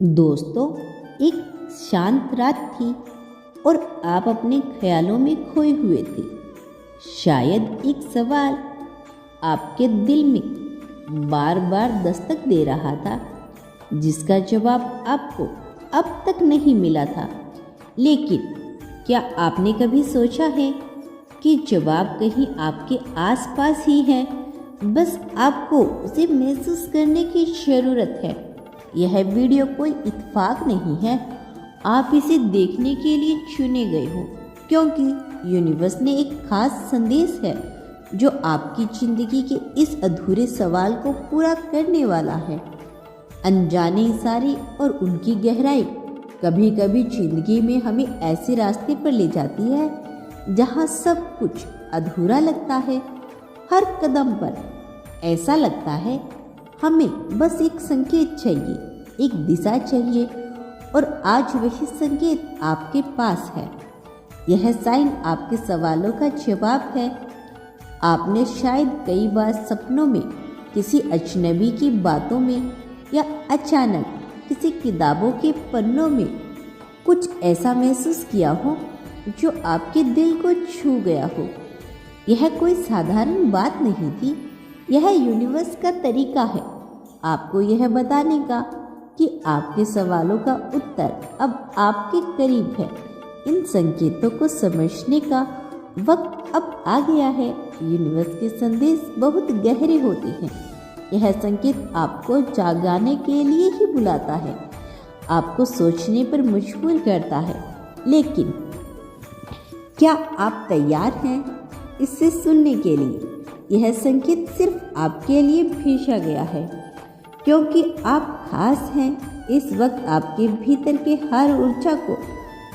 दोस्तों, एक शांत रात थी और आप अपने ख्यालों में खोए हुए थे। शायद एक सवाल आपके दिल में बार बार दस्तक दे रहा था, जिसका जवाब आपको अब तक नहीं मिला था। लेकिन क्या आपने कभी सोचा है कि जवाब कहीं आपके आसपास ही है, बस आपको उसे महसूस करने की ज़रूरत है। यह वीडियो कोई इत्तेफाक नहीं है, आप इसे देखने के लिए चुने गए हो क्योंकि यूनिवर्स ने एक खास संदेश है जो आपकी ज़िंदगी के इस अधूरे सवाल को पूरा करने वाला है। अनजाने इशारे और उनकी गहराई कभी कभी ज़िंदगी में हमें ऐसे रास्ते पर ले जाती है जहाँ सब कुछ अधूरा लगता है। हर कदम पर ऐसा लगता है हमें बस एक संकेत चाहिए, एक दिशा चाहिए, और आज वही संकेत आपके पास है। यह साइन आपके सवालों का जवाब है। आपने शायद कई बार सपनों में, किसी अजनबी की बातों में या अचानक किसी किताबों के पन्नों में कुछ ऐसा महसूस किया हो जो आपके दिल को छू गया हो। यह कोई साधारण बात नहीं थी, यह यूनिवर्स का तरीका है आपको यह बताने का कि आपके सवालों का उत्तर अब आपके करीब है। इन संकेतों को समझने का वक्त अब आ गया है। यूनिवर्स के संदेश बहुत गहरे होते हैं। यह संकेत आपको जागाने के लिए ही बुलाता है, आपको सोचने पर मजबूर करता है। लेकिन क्या आप तैयार हैं इसे सुनने के लिए? यह संकेत सिर्फ आपके लिए भेजा गया है क्योंकि आप खास हैं। इस वक्त आपके भीतर के हर ऊर्जा को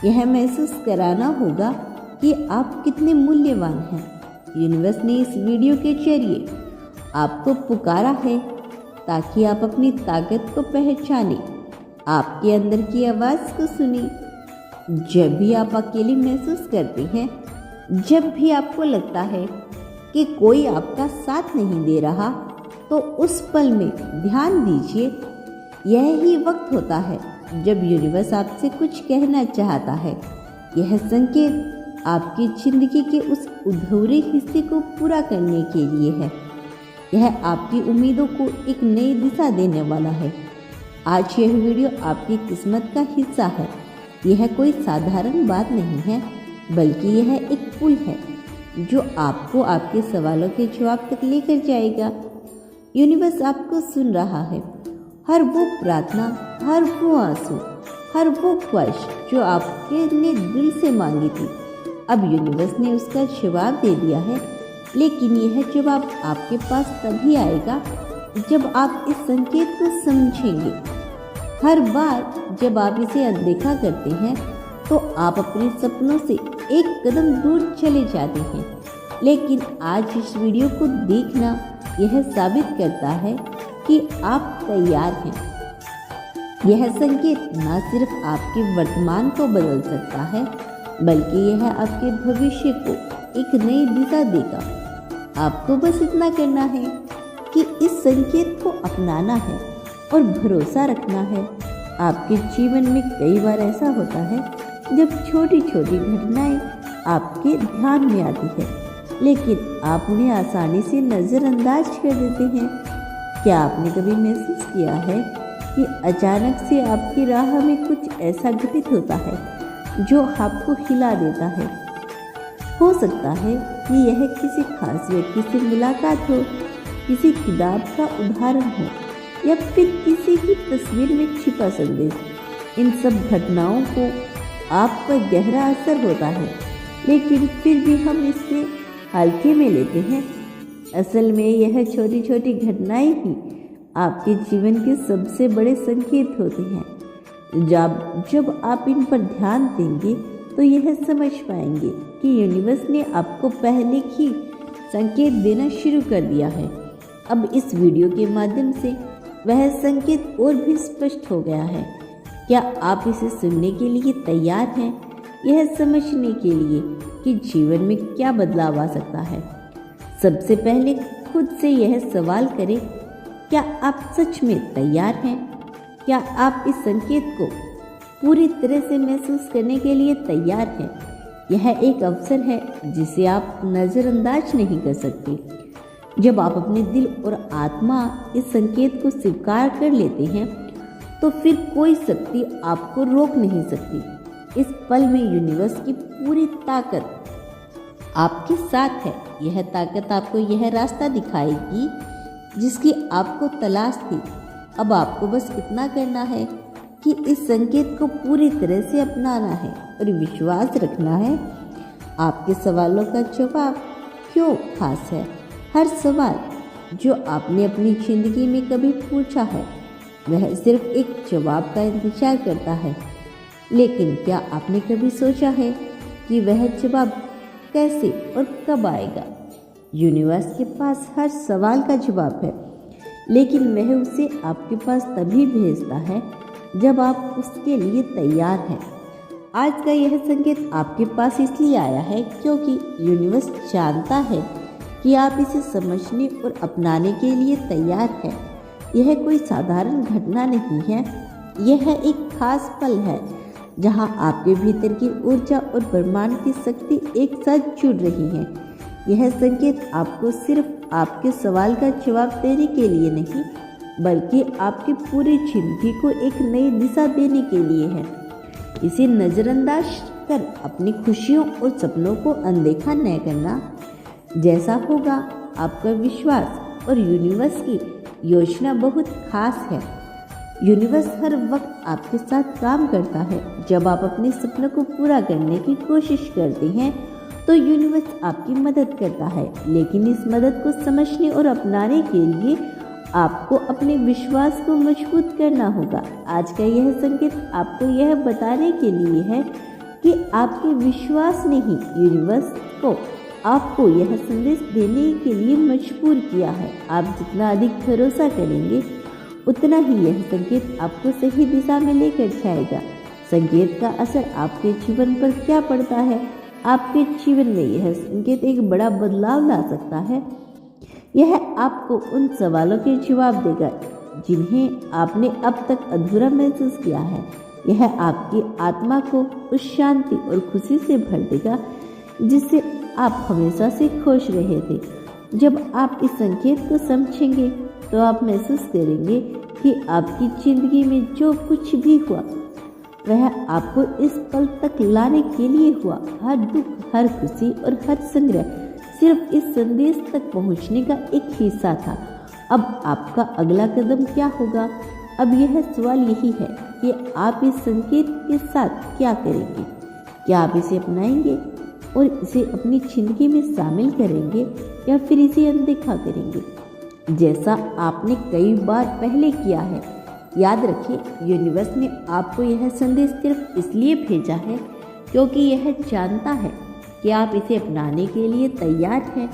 यह महसूस कराना होगा कि आप कितने मूल्यवान हैं। यूनिवर्स ने इस वीडियो के जरिए आपको पुकारा है ताकि आप अपनी ताकत को पहचानें, आपके अंदर की आवाज़ को सुनें। जब भी आप अकेले महसूस करते हैं, जब भी आपको लगता है कि कोई आपका साथ नहीं दे रहा, तो उस पल में ध्यान दीजिए। यह ही वक्त होता है जब यूनिवर्स आपसे कुछ कहना चाहता है। यह संकेत आपकी ज़िंदगी के उस अधूरे हिस्से को पूरा करने के लिए है। यह आपकी उम्मीदों को एक नई दिशा देने वाला है। आज यह वीडियो आपकी किस्मत का हिस्सा है। यह कोई साधारण बात नहीं है, बल्कि यह एक पुल है जो आपको आपके सवालों के जवाब तक लेकर जाएगा। यूनिवर्स आपको सुन रहा है। हर वो प्रार्थना, हर वो आंसू, हर वो ख्वाहिश जो आपने दिल से मांगी थी, अब यूनिवर्स ने उसका जवाब दे दिया है। लेकिन यह जवाब आपके पास तभी आएगा जब आप इस संकेत को समझेंगे। हर बार जब आप इसे अनदेखा करते हैं तो आप अपने सपनों से एक कदम दूर चले जाते हैं। लेकिन आज इस वीडियो को देखना यह साबित करता है कि आप तैयार हैं। यह संकेत न सिर्फ आपके वर्तमान को बदल सकता है, बल्कि यह आपके भविष्य को एक नई दिशा देगा। आपको बस इतना करना है कि इस संकेत को अपनाना है और भरोसा रखना है। आपके जीवन में कई बार ऐसा होता है जब छोटी छोटी घटनाएं आपके ध्यान में आती है, लेकिन आप उन्हें आसानी से नज़रअंदाज कर देते हैं। क्या आपने कभी महसूस किया है कि अचानक से आपकी राह में कुछ ऐसा घटित होता है जो आपको हिला देता है? हो सकता है कि यह किसी खास व्यक्ति से मुलाकात हो, किसी किताब का उदाहरण हो, या फिर किसी की तस्वीर में छिपा संदेश। इन सब घटनाओं को आप पर गहरा असर होता है, लेकिन फिर भी हम इसे हल्के में लेते हैं। असल में यह छोटी छोटी घटनाएं ही आपके जीवन के सबसे बड़े संकेत होते हैं। जब आप इन पर ध्यान देंगे तो यह समझ पाएंगे कि यूनिवर्स ने आपको पहले ही संकेत देना शुरू कर दिया है। अब इस वीडियो के माध्यम से वह संकेत और भी स्पष्ट हो गया है। क्या आप इसे सुनने के लिए तैयार हैं? यह समझने के लिए कि जीवन में क्या बदलाव आ सकता है। सबसे पहले खुद से यह सवाल करें, क्या आप सच में तैयार हैं? क्या आप इस संकेत को पूरी तरह से महसूस करने के लिए तैयार हैं? यह एक अवसर है जिसे आप नज़रअंदाज नहीं कर सकते। जब आप अपने दिल और आत्मा इस संकेत को स्वीकार कर लेते हैं तो फिर कोई शक्ति आपको रोक नहीं सकती। इस पल में यूनिवर्स की पूरी ताकत आपके साथ है। यह ताकत आपको यह रास्ता दिखाएगी जिसकी आपको तलाश थी। अब आपको बस इतना करना है कि इस संकेत को पूरी तरह से अपनाना है और विश्वास रखना है। आपके सवालों का जवाब क्यों खास है? हर सवाल जो आपने अपनी जिंदगी में कभी पूछा है वह सिर्फ एक जवाब का इंतजार करता है। लेकिन क्या आपने कभी सोचा है कि वह जवाब कैसे और कब आएगा? यूनिवर्स के पास हर सवाल का जवाब है, लेकिन वह उसे आपके पास तभी भेजता है जब आप उसके लिए तैयार हैं। आज का यह संकेत आपके पास इसलिए आया है क्योंकि यूनिवर्स जानता है कि आप इसे समझने और अपनाने के लिए तैयार हैं। यह कोई साधारण घटना नहीं है, यह एक खास पल है जहां आपके भीतर की ऊर्जा और ब्रह्मांड की शक्ति एक साथ जुड़ रही है। यह संकेत आपको सिर्फ आपके सवाल का जवाब देने के लिए नहीं, बल्कि आपकी पूरी जिंदगी को एक नई दिशा देने के लिए है। इसे नज़रअंदाज कर अपनी खुशियों और सपनों को अनदेखा न करना। जैसा होगा आपका विश्वास और यूनिवर्स की योजना बहुत खास है। यूनिवर्स हर वक्त आपके साथ काम करता है। जब आप अपने सपनों को पूरा करने की कोशिश करते हैं तो यूनिवर्स आपकी मदद करता है, लेकिन इस मदद को समझने और अपनाने के लिए आपको अपने विश्वास को मजबूत करना होगा। आज का यह संकेत आपको यह बताने के लिए है कि आपके विश्वास ने ही यूनिवर्स को आपको यह संदेश देने के लिए मजबूर किया है। आप जितना अधिक भरोसा करेंगे उतना ही यह संकेत आपको सही दिशा में लेकर जाएगा। संकेत का असर आपके जीवन पर क्या पड़ता है? आपके जीवन में यह संकेत एक बड़ा बदलाव ला सकता है। यह आपको उन सवालों के जवाब देगा जिन्हें आपने अब तक अधूरा महसूस किया है। यह आपकी आत्मा को उस शांति और खुशी से भर देगा जिससे आप हमेशा से खोज रहे थे। जब आप इस संकेत को समझेंगे तो आप महसूस करेंगे कि आपकी जिंदगी में जो कुछ भी हुआ वह आपको इस पल तक लाने के लिए हुआ। हर दुख, हर खुशी और हर संग्रह सिर्फ इस संदेश तक पहुंचने का एक हिस्सा था। अब आपका अगला कदम क्या होगा? अब यह सवाल यही है कि आप इस संकेत के साथ क्या करेंगे? क्या आप इसे अपनाएंगे और इसे अपनी जिंदगी में शामिल करेंगे या फिर इसे अनदेखा करेंगे जैसा आपने कई बार पहले किया है? याद रखिए, यूनिवर्स ने आपको यह संदेश सिर्फ इसलिए भेजा है क्योंकि यह जानता है कि आप इसे अपनाने के लिए तैयार हैं।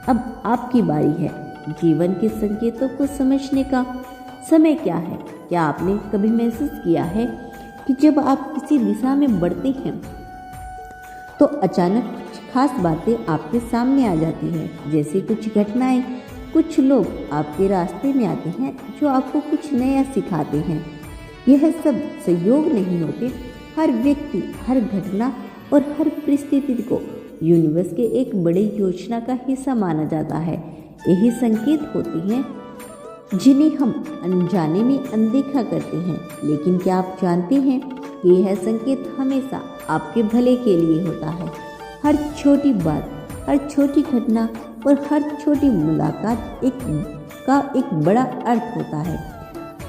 अब आपकी बारी है। जीवन के संकेतों को समझने का समय क्या है? क्या आपने कभी महसूस किया है कि जब आप किसी दिशा में बढ़ते हैं तो अचानक कुछ खास बातें आपके सामने आ जाती हैं? जैसे कुछ घटनाएं, कुछ लोग आपके रास्ते में आते हैं जो आपको कुछ नया सिखाते हैं। यह सब संयोग नहीं होते। हर व्यक्ति, हर घटना और हर परिस्थिति को यूनिवर्स के एक बड़ी योजना का हिस्सा माना जाता है। यही संकेत होते हैं जिन्हें हम अनजाने में अनदेखा करते हैं। लेकिन क्या आप जानते हैं कि यह संकेत हमेशा आपके भले के लिए होता है? हर छोटी बात, हर छोटी घटना और हर छोटी मुलाकात एक बड़ा अर्थ होता है।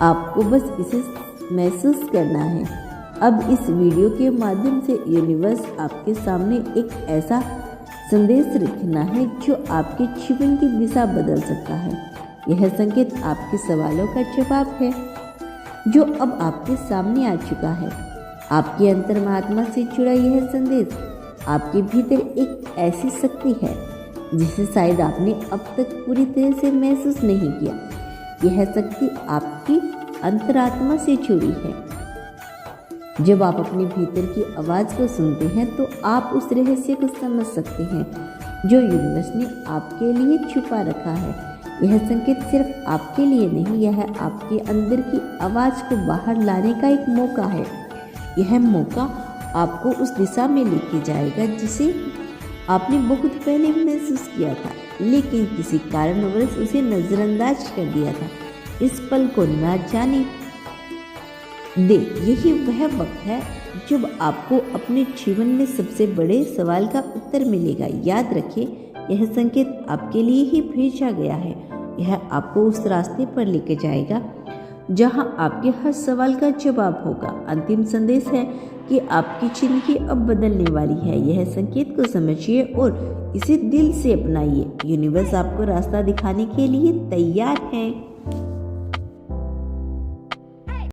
आपको बस इसे महसूस करना है। अब इस वीडियो के माध्यम से यूनिवर्स आपके सामने एक ऐसा संदेश रखना है जो आपके जीवन की दिशा बदल सकता है। यह संकेत आपके सवालों का जवाब है जो अब आपके सामने आ चुका है। आपकी अंतर्आत्मा से जुड़ा यह संदेश आपके भीतर एक ऐसी शक्ति है जिसे शायद आपने अब तक पूरी तरह से महसूस नहीं किया। यह शक्ति आपकी अंतरात्मा से जुड़ी है। जब आप अपने भीतर की आवाज़ को सुनते हैं तो आप उस रहस्य को समझ सकते हैं जो यूनिवर्स ने आपके लिए छुपा रखा है। यह संकेत सिर्फ आपके लिए नहीं, यह आपके अंदर की आवाज़ को बाहर लाने का एक मौका है। यह मौका आपको उस दिशा में लेके जाएगा जिसे आपने बहुत पहले महसूस किया था, लेकिन किसी कारणवश उसे नज़रअंदाज कर दिया था। इस पल को ना जाने दे। यही वह वक्त है जब आपको अपने जीवन में सबसे बड़े सवाल का उत्तर मिलेगा। याद रखें, यह संकेत आपके लिए ही भेजा गया है। यह आपको उस रास्ते पर लेकर जाएगा जहां आपके हर सवाल का जवाब होगा। अंतिम संदेश है कि आपकी जिंदगी अब बदलने वाली है। यह संकेत को समझिए और इसे दिल से अपनाइए। यूनिवर्स आपको रास्ता दिखाने के लिए तैयार है।